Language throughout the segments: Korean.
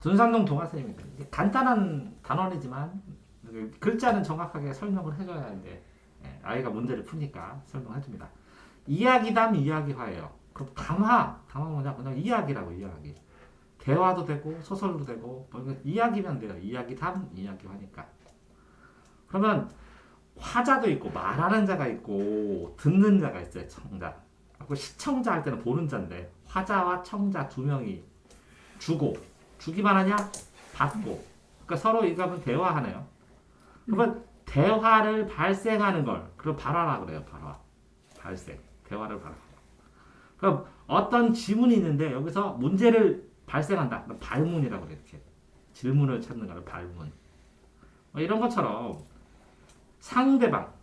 둔산동 동화선입니다. 이게 간단한 단원이지만 글자는 정확하게 설명을 해줘야 하는데 아이가 문제를 푸니까 설명해줍니다. 이야기담 이야기화예요. 그럼 담화 뭐냐? 그냥 이야기라고 이야기. 대화도 되고 소설도 되고 뭐 이야기면 돼요. 이야기담 이야기화니까. 그러면 화자도 있고 말하는 자가 있고 듣는 자가 있어요. 청자. 그리고 시청자 할 때는 보는 자인데 화자와 청자 두 명이 주기만 하냐? 받고. 그러니까 서로 이거 하면 대화하네요. 그러면 대화를 발생하는 걸 그럼 발화라 그래요. 발화. 발생. 대화를 발화. 그럼 어떤 지문이 있는데 여기서 문제를 발생한다. 발문이라고 그래요. 이렇게. 질문을 찾는 거를 발문. 뭐 이런 것처럼 상대방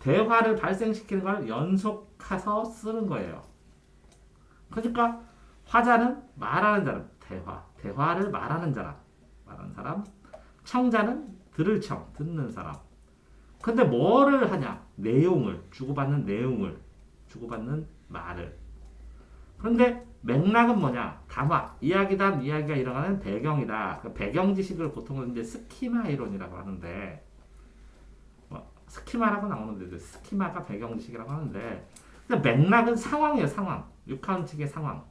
대화를 발생시키는 걸 연속해서 쓰는 거예요. 그러니까 화자는 말하는 사람, 대화를 말하는 사람, 청자는 들을 청, 듣는 사람. 근데 뭐를 하냐? 주고받는 말을. 그런데 맥락은 뭐냐? 담화, 이야기담, 이야기가 일어나는 배경이다. 그 배경 지식을 보통은 이제 스키마 이론이라고 하는데, 스키마라고 나오는데, 스키마가 배경 지식이라고 하는데, 근데 맥락은 상황이에요, 상황. 육하원칙의 상황.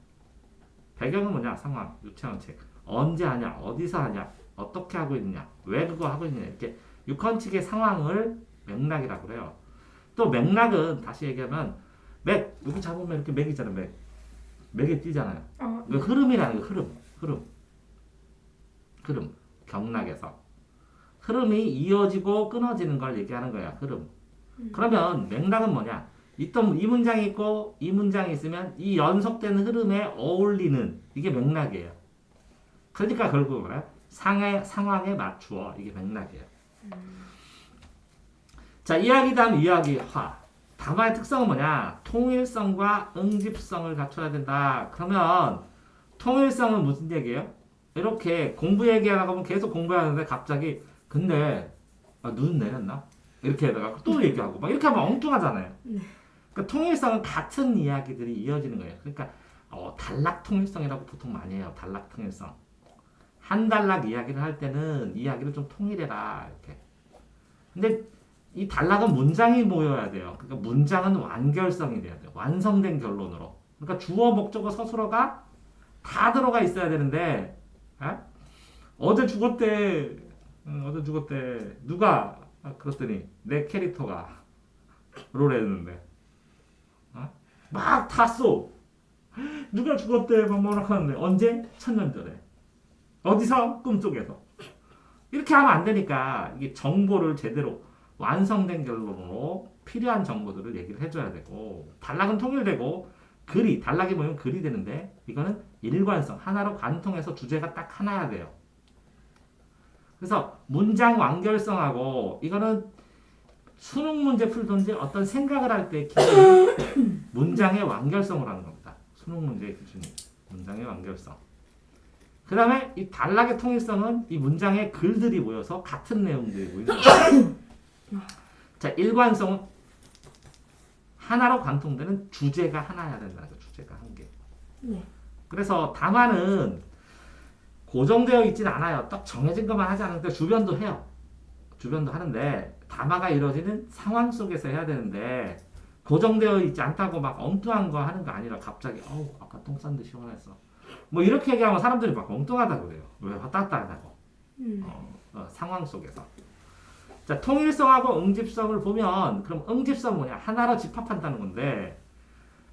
배경은 뭐냐? 상황, 유체원칙. 언제 하냐? 어디서 하냐? 어떻게 하고 있느냐? 왜 그거 하고 있느냐? 이렇게 육하원칙의 상황을 맥락이라고 그래요. 또 맥락은 다시 얘기하면 여기 잡으면 이렇게 맥이잖아요. 맥에 띄잖아요. 그 흐름이라는 거, 흐름. 경락에서. 흐름이 이어지고 끊어지는 걸 얘기하는 거야, 흐름. 그러면 맥락은 뭐냐? 이 문장이 있고 이 문장이 있으면 이 연속된 흐름에 어울리는 이게 맥락이에요. 그러니까 결국 뭐야? 상황에 맞추어 이게 맥락이에요. 자, 이야기담 이야기화. 담화의 특성은 뭐냐? 통일성과 응집성을 갖춰야 된다. 그러면 통일성은 무슨 얘기예요? 이렇게 공부 얘기하다 보면 계속 공부하는데 갑자기 근데 눈 내렸나? 이렇게 하다가 또 얘기하고 막 이렇게 하면 엉뚱하잖아요. 그러니까 통일성은 같은 이야기들이 이어지는 거예요. 그러니까 단락 통일성이라고 보통 많이 해요. 단락 통일성. 한 단락 이야기를 할 때는 이야기를 좀 통일해라 이렇게. 근데 이 단락은 문장이 모여야 돼요. 그러니까 문장은 완결성이 돼야 돼요. 완성된 결론으로. 그러니까 주어, 목적어, 서술어가 다 들어가 있어야 되는데 어제 죽었대. 누가 그랬더니 내 캐릭터가 롤했는데 막 탔어. 누가 죽었대. 막 하는데 언제? 1000년 전에. 어디서? 꿈속에서. 이렇게 하면 안 되니까 이게 정보를 제대로 완성된 결론으로 필요한 정보들을 얘기를 해줘야 되고 단락은 통일되고 단락이 모이면 글이 되는데 이거는 일관성, 하나로 관통해서 주제가 딱 하나야 돼요. 그래서 문장 완결성하고 이거는 수능 문제 풀든지 어떤 생각을 할 때 기준이 문장의 완결성을 하는 겁니다. 수능 문제의 기준이 문장의 완결성. 그 다음에 이 단락의 통일성은 이 문장의 글들이 모여서 같은 내용들이 모이는 거예요. 자, 일관성은 하나로 관통되는 주제가 하나여야 된다는 거죠. 주제가 한 개. 그래서 담화는 고정되어 있지는 않아요. 딱 정해진 것만 하지 않는데 주변도 해요. 주변도 하는데 담화가 이루어지는 상황 속에서 해야 되는데 고정되어 있지 않다고 막 엉뚱한 거 하는 거 아니라 갑자기 아까 똥 쌌는데 시원했어. 뭐 이렇게 얘기하면 사람들이 막 엉뚱하다고 그래요. 왜 왔다 갔다 하냐고. 상황 속에서. 자, 통일성하고 응집성을 보면 그럼 응집성 뭐냐? 하나로 집합한다는 건데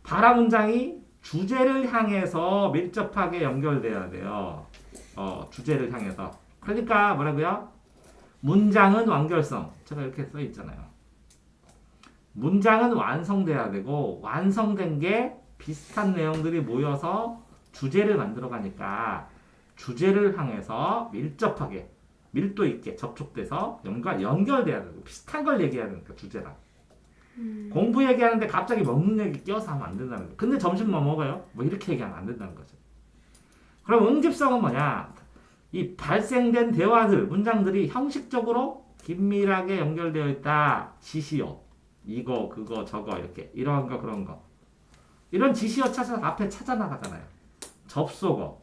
발화 문장이 주제를 향해서 밀접하게 연결돼야 돼요. 주제를 향해서. 그러니까 뭐라고요? 문장은 완결성. 제가 이렇게 써 있잖아요. 문장은 완성돼야 되고 완성된 게 비슷한 내용들이 모여서 주제를 만들어 가니까 주제를 향해서 밀접하게 밀도 있게 접촉돼서 연결돼야 되고 비슷한 걸 얘기해야 되니까 주제랑 공부 얘기하는데 갑자기 먹는 얘기 끼워서 하면 안 된다는 거예요. 근데 점심 뭐 먹어요? 뭐 이렇게 얘기하면 안 된다는 거죠. 그럼 응집성은 뭐냐? 이 발생된 대화들, 문장들이 형식적으로 긴밀하게 연결되어 있다. 지시어, 이거, 그거, 저거 이렇게 이런 거 그런 거 이런 지시어 앞에 찾아 나가잖아요. 접속어,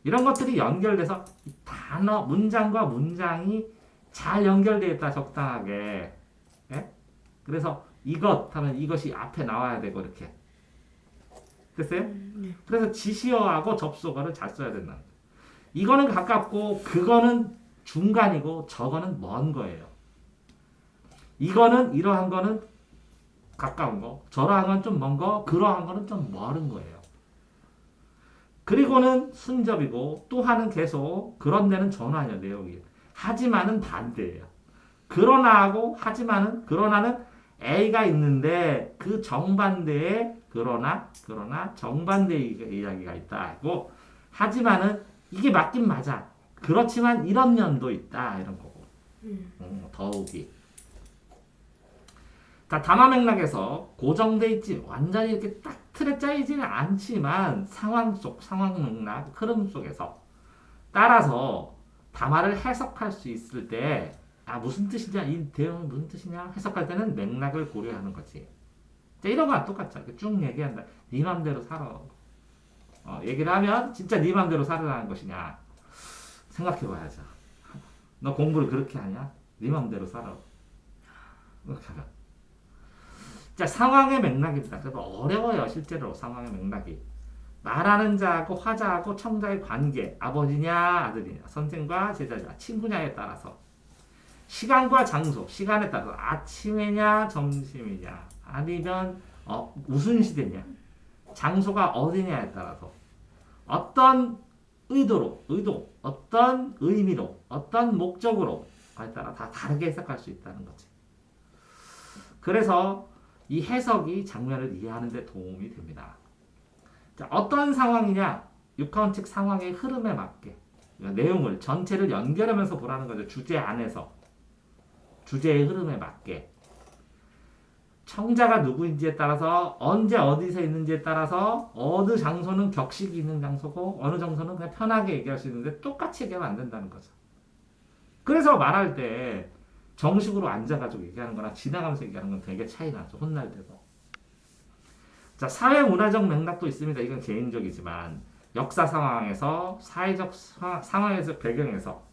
이런 것들이 연결돼서 이 단어, 문장과 문장이 잘 연결되어 있다, 적당하게. 예? 그래서 이것 하면 이것이 앞에 나와야 되고, 이렇게. 됐어요? 네. 그래서 지시어하고 접속어를 잘 써야 된다. 이거는 가깝고, 그거는 중간이고, 저거는 먼 거예요. 이거는, 이러한 거는 가까운 거, 저러한 건 좀 먼 거, 그러한 거는 좀 멀은 거예요. 그리고는 순접이고, 또 하는 계속, 그런 데는 전환이야, 내용이. 하지만은 반대예요. 그러나하고, 하지만은, 그러나는 A가 있는데, 그 정반대에, 그러나, 정반대의 이야기가 있다. 하고, 하지만은, 이게 맞긴 맞아. 그렇지만, 이런 면도 있다. 이런 거고. 더욱이. 자, 단어 맥락에서 고정돼 있지 완전히 이렇게 딱 틀에 짜이지는 않지만 상황 속, 상황 맥락, 흐름 속에서 따라서 담화를 해석할 수 있을 때 무슨 뜻이냐, 이 내용이 무슨 뜻이냐 해석할 때는 맥락을 고려하는 거지. 자, 이런 거랑 똑같죠. 쭉 얘기한다. 네 맘대로 살아. 얘기를 하면 진짜 네 맘대로 살아라는 것이냐 생각해 봐야죠. 너 공부를 그렇게 하냐? 네 맘대로 살아. 그렇게 하면. 자, 상황의 맥락입니다. 그래서 어려워요, 실제로 상황의 맥락이. 말하는 자하고 화자하고 청자의 관계, 아버지냐 아들이냐, 선생과 제자냐, 친구냐에 따라서, 시간과 장소, 시간에 따라서 아침이냐 점심이냐, 아니면 무슨 시대냐, 장소가 어디냐에 따라서 어떤 의도, 어떤 의미로, 어떤 목적으로에 따라 다 다르게 해석할 수 있다는 거지. 그래서 이 해석이 장면을 이해하는 데 도움이 됩니다. 자, 어떤 상황이냐? 육하원칙 상황의 흐름에 맞게 내용을 전체를 연결하면서 보라는 거죠. 주제 안에서 주제의 흐름에 맞게 청자가 누구인지에 따라서 언제 어디서 있는지에 따라서 어느 장소는 격식이 있는 장소고 어느 장소는 그냥 편하게 얘기할 수 있는데 똑같이 얘기하면 안 된다는 거죠. 그래서 말할 때 정식으로 앉아가지고 얘기하는 거랑 지나가면서 얘기하는 건 되게 차이 나죠. 혼날 때도. 자, 사회 문화적 맥락도 있습니다. 이건 개인적이지만 역사 상황에서 사회적 상황에서 배경에서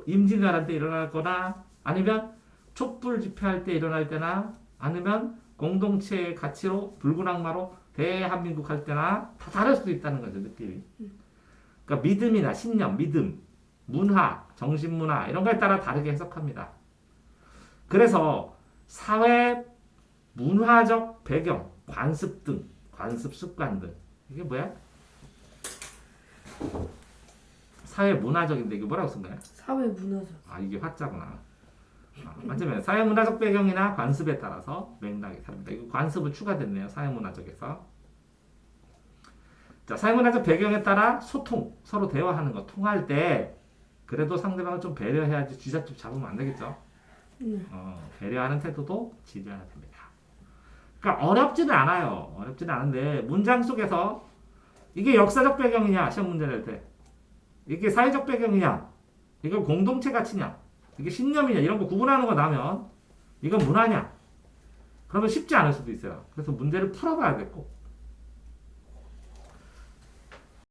임진왜란 때 일어날 거나 아니면 촛불 집회할 때 일어날 때나 아니면 공동체의 가치로 붉은 악마로 대한민국 할 때나 다 다를 수도 있다는 거죠. 느낌이. 그러니까 믿음이나 신념, 믿음, 문화, 정신문화 이런 거에 따라 다르게 해석합니다. 그래서 사회 문화적 배경, 관습 등, 관습 습관 등 이게 뭐야? 사회 문화적인데 이게 뭐라고 쓴 거야? 사회 문화적. 이게 화자구나. 맞으면 사회 문화적 배경이나 관습에 따라서 맥락이 다릅니다. 이거 관습은 추가됐네요. 사회 문화적에서. 자, 사회 문화적 배경에 따라 소통, 서로 대화하는 거, 통할 때 그래도 상대방을 좀 배려해야지 쥐잡듯 잡으면 안 되겠죠. 배려하는 태도도 지려야 됩니다. 그러니까 어렵지는 않아요. 어렵지는 않은데 문장 속에서 이게 역사적 배경이냐 시험 문제 낼 때 이게 사회적 배경이냐 이게 공동체 가치냐 이게 신념이냐 이런 거 구분하는 거 나면 이건 문화냐 그러면 쉽지 않을 수도 있어요. 그래서 문제를 풀어봐야 돼 꼭.